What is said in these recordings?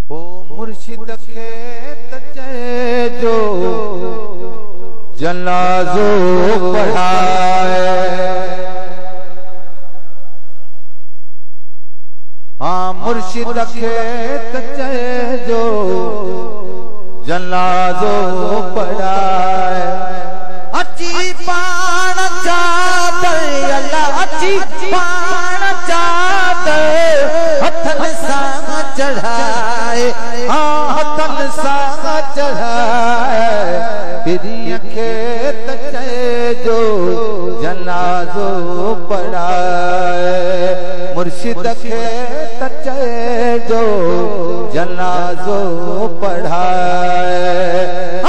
ओ मुर्शिद खे तचेजो जनाज़ो पढ़ाए। हाँ मुर्शिद खे तचेजो जनाज़ो पढ़ाए। अची पाण चादर अल्लाह अची पाण चादर हथन सां चढ़ाए। हाँ हथन सां चढ़ाए। पिरीअ खे तचेजो जनाज़ो पढ़ाए। मुर्शिद खे तचेजो जनाज़ो पढ़ाए।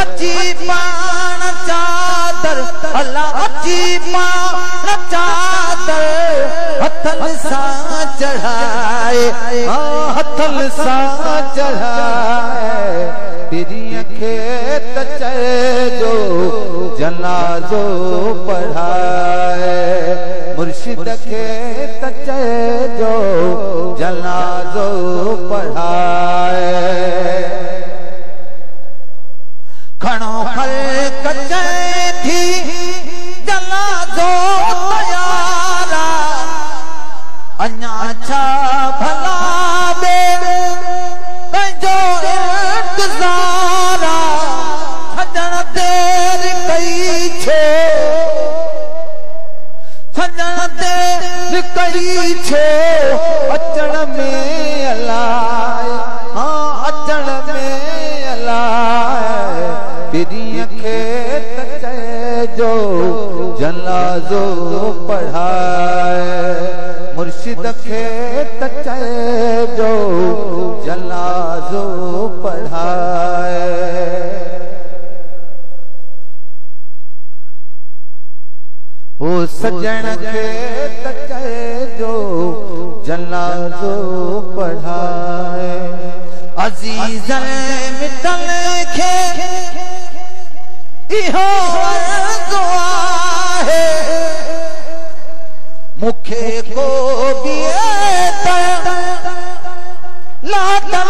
अची पाण चादर अल्लाह अची पाण चादर हथन सां चढ़ाए। हथन सां चढ़ाए। पिरीअ खे तचेजो जनाज़ो पढ़ाए। मुर्शिद खे तचेजो जनाज़ो पढ़ाए। खणो ख़ल्क़ चए थी जनाज़ो तयारा। अञा छा भला बे कंहिंजो इंतज़ारा। सजण देर कई छो सजण देर कई छो अचण में अलाए। हाँ अचण में अलाए। पिरीअ खे तचेजो जनाज़ो पढ़ाए। मुर्शिद खे तचेजो जनाज़ो पढ़ाए। ओ सजण खे तचेजो जनाज़ो पढ़ाए। अज़ीज़न मितल खे इहो अर्ज़ु आहे। मुखे को बिए त लातन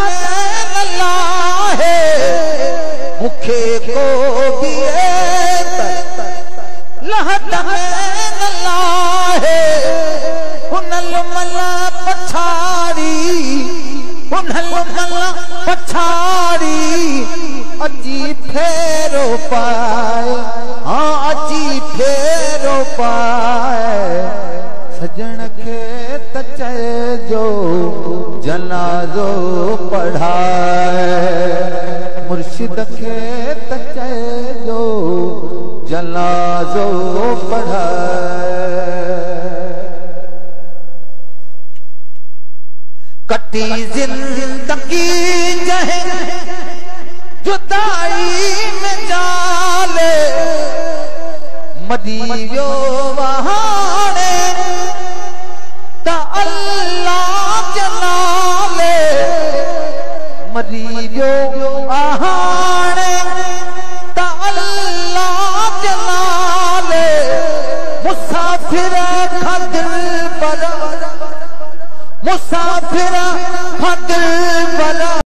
न लाहे। मुखे को बिए त लातन न लाहे। हुनल मला पछाड़ी हुनल मला पछाड़ी अची फेरो पाए। हाँ अची फेरो पाए। सजण खे तचेजो जनाज़ो पढ़ाए। मुर्शिद खे तचेजो जनाज़ो पढ़ाए। कटी जिंदगी जहे जुदाई में जाले। मदी वियो वहाँ